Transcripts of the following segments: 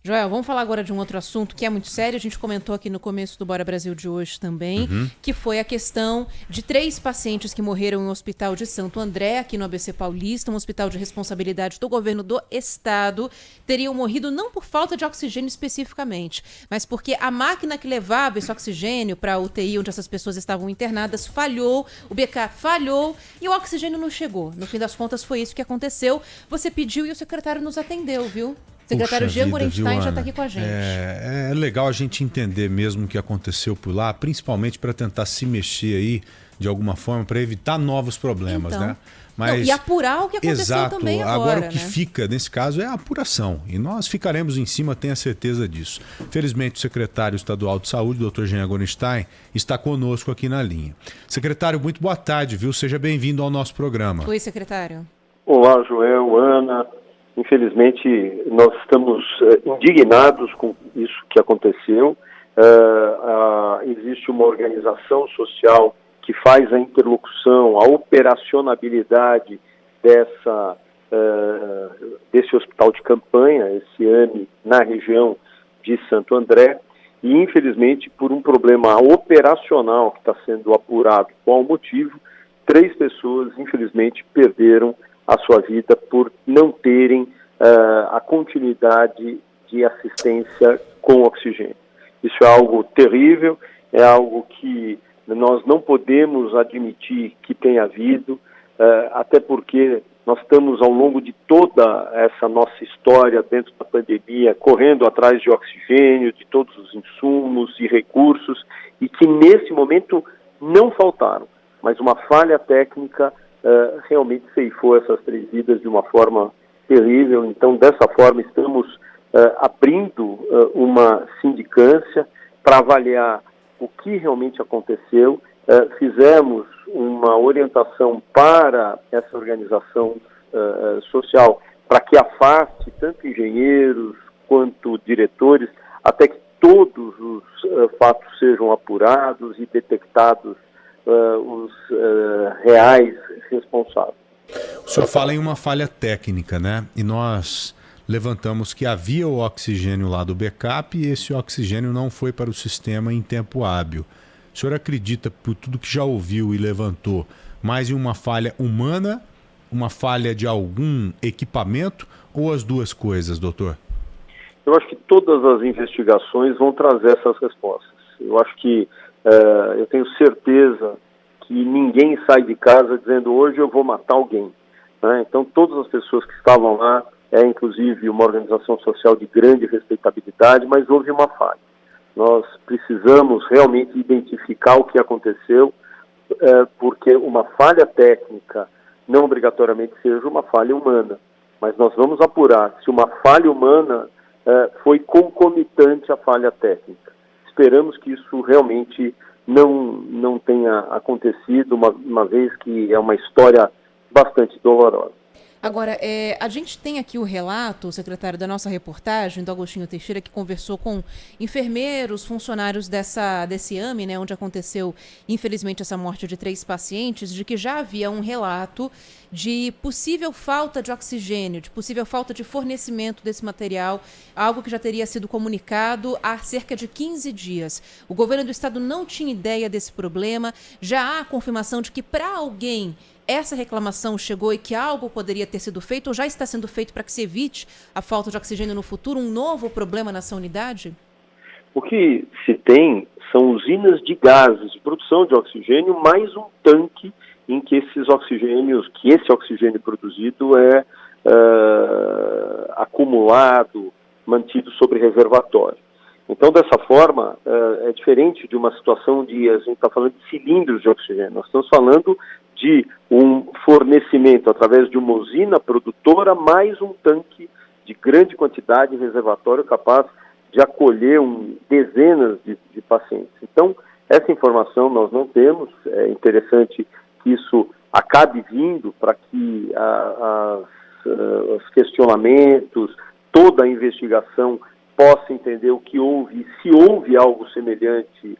Joel, vamos falar agora de um outro assunto que é muito sério. A gente comentou aqui no começo do Bora Brasil de hoje também, que foi a questão de 3 pacientes que morreram em um hospital de Santo André, aqui no ABC Paulista, um hospital de responsabilidade do governo do estado. Teriam morrido não por falta de oxigênio especificamente, mas porque a máquina que levava esse oxigênio para a UTI, onde essas pessoas estavam internadas, falhou, o BK falhou e o oxigênio não chegou. No fim das contas, foi isso que aconteceu. Você pediu e o secretário nos atendeu, viu? O secretário Jean Gorenstein já está aqui com a gente. É legal a gente entender mesmo o que aconteceu por lá, principalmente para tentar se mexer aí de alguma forma para evitar novos problemas, então, né? Mas, e apurar o que aconteceu também agora. O que fica nesse caso é a apuração. E nós ficaremos em cima, tenha certeza disso. Felizmente, o secretário estadual de saúde, Dr. Jean Gorenstein, está conosco aqui na linha. Secretário, muito boa tarde, viu? Seja bem-vindo ao nosso programa. Oi, secretário. Olá, Joel, Ana. Infelizmente, nós estamos indignados com isso que aconteceu. Existe uma organização social que faz a interlocução, a operacionalidade desse hospital de campanha, esse AME, na região de Santo André, e infelizmente por um problema operacional que está sendo apurado qual motivo, 3 pessoas infelizmente perderam a sua vida por não terem a continuidade de assistência com oxigênio. Isso é algo terrível, é algo que nós não podemos admitir que tenha havido, até porque nós estamos ao longo de toda essa nossa história dentro da pandemia, correndo atrás de oxigênio, de todos os insumos e recursos, e que nesse momento não faltaram, mas uma falha técnica realmente ceifou essas 3 vidas de uma forma terrível. Então, dessa forma, estamos abrindo uma sindicância para avaliar o que realmente aconteceu. Fizemos uma orientação para essa organização social para que afaste tanto engenheiros quanto diretores, até que todos os fatos sejam apurados e detectados os reais responsáveis. O senhor fala em uma falha técnica, né? E nós levantamos que havia o oxigênio lá do backup e esse oxigênio não foi para o sistema em tempo hábil. O senhor acredita, por tudo que já ouviu e levantou, mais em uma falha humana, uma falha de algum equipamento ou as duas coisas, doutor? Eu acho que todas as investigações vão trazer essas respostas. Eu acho que eu tenho certeza que ninguém sai de casa dizendo hoje eu vou matar alguém, né? Então todas as pessoas que estavam lá, inclusive uma organização social de grande respeitabilidade, mas houve uma falha. Nós precisamos realmente identificar o que aconteceu, porque uma falha técnica não obrigatoriamente seja uma falha humana, mas nós vamos apurar se uma falha humana foi concomitante à falha técnica. Esperamos que isso realmente não tenha acontecido, uma vez que é uma história bastante dolorosa. Agora, a gente tem aqui o relato, secretário, da nossa reportagem, do Agostinho Teixeira, que conversou com enfermeiros, funcionários desse AME, né, onde aconteceu, infelizmente, essa morte de 3 pacientes, de que já havia um relato de possível falta de oxigênio, de possível falta de fornecimento desse material, algo que já teria sido comunicado há cerca de 15 dias. O governo do estado não tinha ideia desse problema, já há confirmação de que para alguém essa reclamação chegou e que algo poderia ter sido feito ou já está sendo feito para que se evite a falta de oxigênio no futuro, um novo problema nessa unidade? O que se tem são usinas de gases de produção de oxigênio, mais um tanque em que esse oxigênio produzido é acumulado, mantido sobre reservatório. Então, dessa forma, é diferente de uma situação onde a gente está falando de cilindros de oxigênio. Nós estamos falando de um fornecimento através de uma usina produtora, mais um tanque de grande quantidade, reservatório capaz de acolher dezenas de pacientes. Então, essa informação nós não temos. É interessante que isso acabe vindo para que os questionamentos, toda a investigação possa entender o que houve e se houve algo semelhante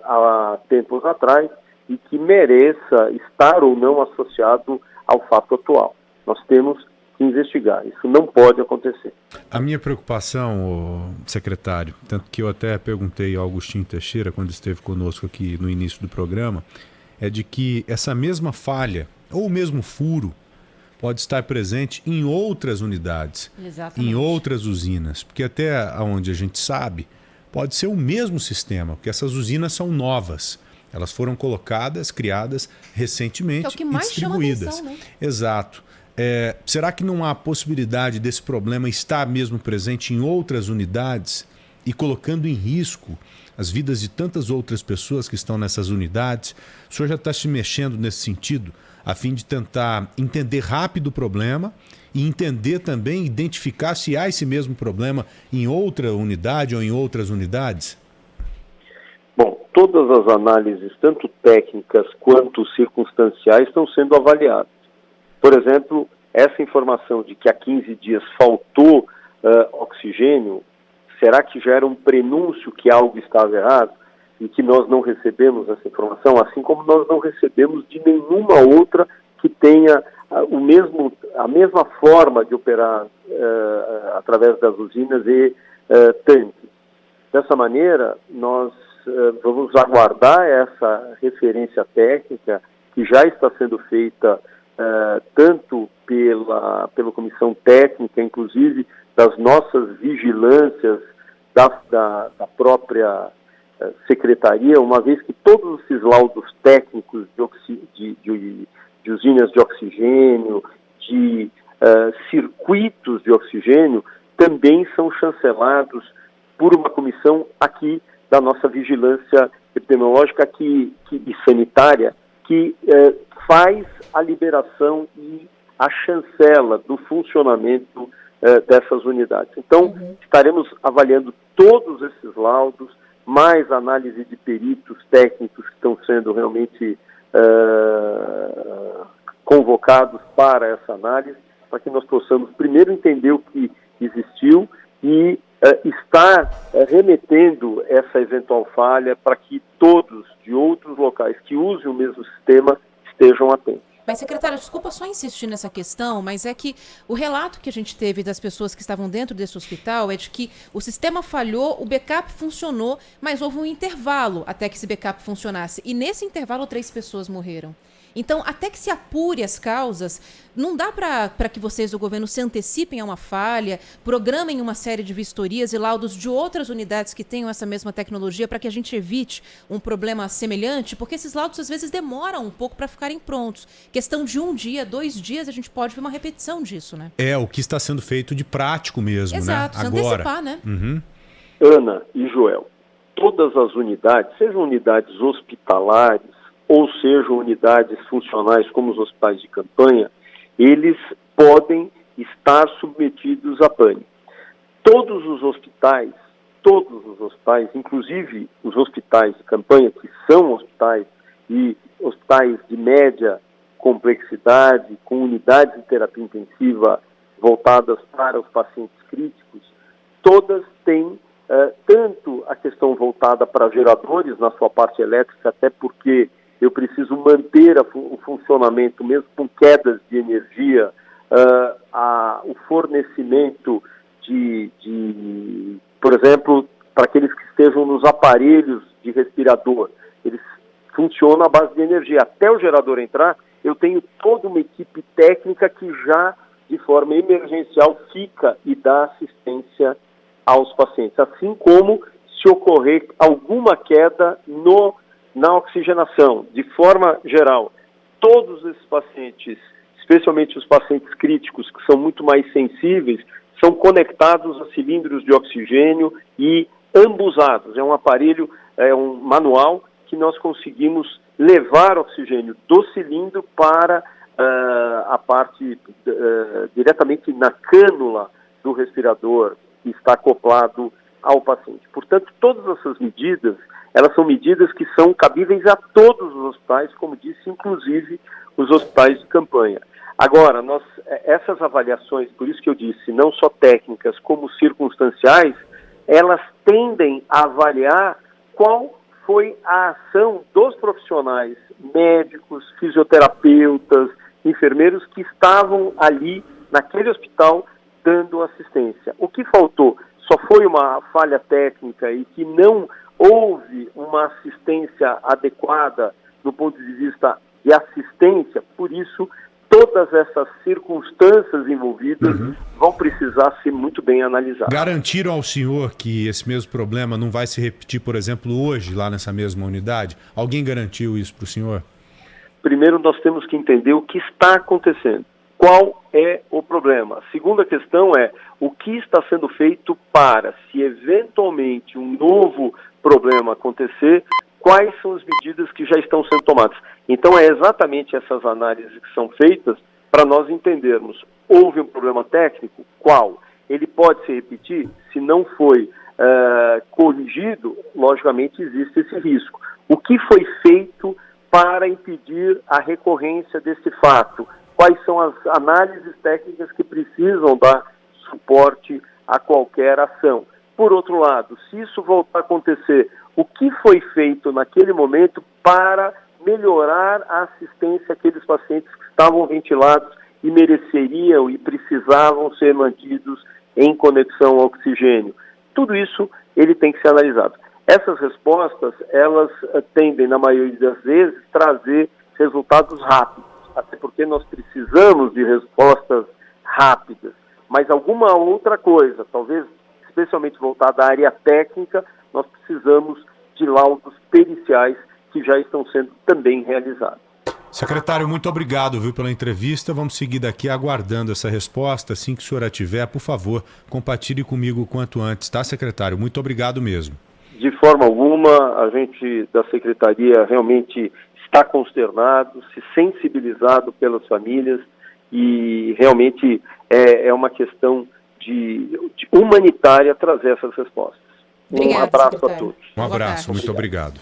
há tempos atrás e que mereça estar ou não associado ao fato atual. Nós temos se investigar. Isso não pode acontecer. A minha preocupação, secretário, tanto que eu até perguntei ao Augustinho Teixeira, quando esteve conosco aqui no início do programa, é de que essa mesma falha, ou o mesmo furo, pode estar presente em outras unidades, Exatamente. em outras usinas, porque até onde a gente sabe, pode ser o mesmo sistema, porque essas usinas são novas. Elas foram colocadas, criadas recentemente é o que mais e distribuídas. chama atenção, né? Exato. Será que não há possibilidade desse problema estar mesmo presente em outras unidades e colocando em risco as vidas de tantas outras pessoas que estão nessas unidades? O senhor já está se mexendo nesse sentido, a fim de tentar entender rápido o problema e entender também, identificar se há esse mesmo problema em outra unidade ou em outras unidades? Bom, todas as análises, tanto técnicas quanto circunstanciais, estão sendo avaliadas. Por exemplo, essa informação de que há 15 dias faltou oxigênio, será que já era um prenúncio que algo estava errado e que nós não recebemos essa informação, assim como nós não recebemos de nenhuma outra que tenha a mesma forma de operar através das usinas e tanques. Dessa maneira, nós vamos aguardar essa referência técnica que já está sendo feita tanto pela comissão técnica, inclusive das nossas vigilâncias da própria secretaria, uma vez que todos esses laudos técnicos de usinas de oxigênio, de circuitos de oxigênio, também são chancelados por uma comissão aqui da nossa vigilância epidemiológica e sanitária, que faz a liberação e a chancela do funcionamento dessas unidades. Então, estaremos avaliando todos esses laudos, mais análise de peritos técnicos que estão sendo realmente convocados para essa análise, para que nós possamos primeiro entender o que existiu e estar remetendo essa eventual falha para que todos de outros locais que usem o mesmo sistema estejam atentos. Mas, secretário, desculpa só insistir nessa questão, mas é que o relato que a gente teve das pessoas que estavam dentro desse hospital é de que o sistema falhou, o backup funcionou, mas houve um intervalo até que esse backup funcionasse. E nesse intervalo, 3 pessoas morreram. Então, até que se apure as causas, não dá para que vocês do governo se antecipem a uma falha, programem uma série de vistorias e laudos de outras unidades que tenham essa mesma tecnologia para que a gente evite um problema semelhante, porque esses laudos às vezes demoram um pouco para ficarem prontos. Questão de 1 dia, 2 dias, a gente pode ver uma repetição disso, né? É o que está sendo feito de prático mesmo, exato, né? Se antecipar, né? Uhum. Ana e Joel, todas as unidades, sejam unidades hospitalares, ou sejam unidades funcionais como os hospitais de campanha, eles podem estar submetidos a pane. Todos os hospitais, inclusive os hospitais de campanha, que são hospitais e hospitais de média complexidade, com unidades de terapia intensiva voltadas para os pacientes críticos, todas têm tanto a questão voltada para geradores na sua parte elétrica, até porque eu preciso manter o funcionamento, mesmo com quedas de energia, o fornecimento por exemplo, para aqueles que estejam nos aparelhos de respirador, eles funcionam à base de energia. Até o gerador entrar, eu tenho toda uma equipe técnica que já, de forma emergencial, fica e dá assistência aos pacientes. Assim como se ocorrer alguma queda na oxigenação, de forma geral, todos esses pacientes, especialmente os pacientes críticos, que são muito mais sensíveis, são conectados a cilindros de oxigênio e ambusados. É um aparelho, é um manual que nós conseguimos levar oxigênio do cilindro para a parte diretamente na cânula do respirador que está acoplado ao paciente. Portanto, todas essas medidas, elas são medidas que são cabíveis a todos os hospitais, como disse, inclusive os hospitais de campanha. Agora, essas avaliações, por isso que eu disse, não só técnicas como circunstanciais, elas tendem a avaliar qual foi a ação dos profissionais, médicos, fisioterapeutas, enfermeiros que estavam ali naquele hospital dando assistência. O que faltou só foi uma falha técnica e que não houve uma assistência adequada do ponto de vista de assistência, por isso todas essas circunstâncias envolvidas vão precisar ser muito bem analisadas. Garantiram ao senhor que esse mesmo problema não vai se repetir, por exemplo, hoje, lá nessa mesma unidade? Alguém garantiu isso para o senhor? Primeiro, nós temos que entender o que está acontecendo. Qual é o problema? A segunda questão é o que está sendo feito para, se eventualmente um novo problema acontecer, quais são as medidas que já estão sendo tomadas. Então, é exatamente essas análises que são feitas para nós entendermos, houve um problema técnico? Qual? Ele pode se repetir? Se não foi corrigido, logicamente existe esse risco. O que foi feito para impedir a recorrência desse fato? Quais são as análises técnicas que precisam dar suporte a qualquer ação? Por outro lado, se isso voltar a acontecer, o que foi feito naquele momento para melhorar a assistência àqueles pacientes que estavam ventilados e mereceriam e precisavam ser mantidos em conexão ao oxigênio? Tudo isso ele tem que ser analisado. Essas respostas, elas tendem, na maioria das vezes, trazer resultados rápidos, até porque nós precisamos de respostas rápidas. Mas alguma outra coisa, talvez especialmente voltada à área técnica, nós precisamos de laudos periciais que já estão sendo também realizados. Secretário, muito obrigado, pela entrevista. Vamos seguir daqui aguardando essa resposta. Assim que o senhor a tiver, por favor, compartilhe comigo o quanto antes, tá, secretário? Muito obrigado mesmo. De forma alguma, a gente da Secretaria realmente está consternado, se sensibilizado pelas famílias e realmente é uma questão de humanitária trazer essas respostas. Obrigado, um abraço secretário. a todos. Um abraço, muito obrigado.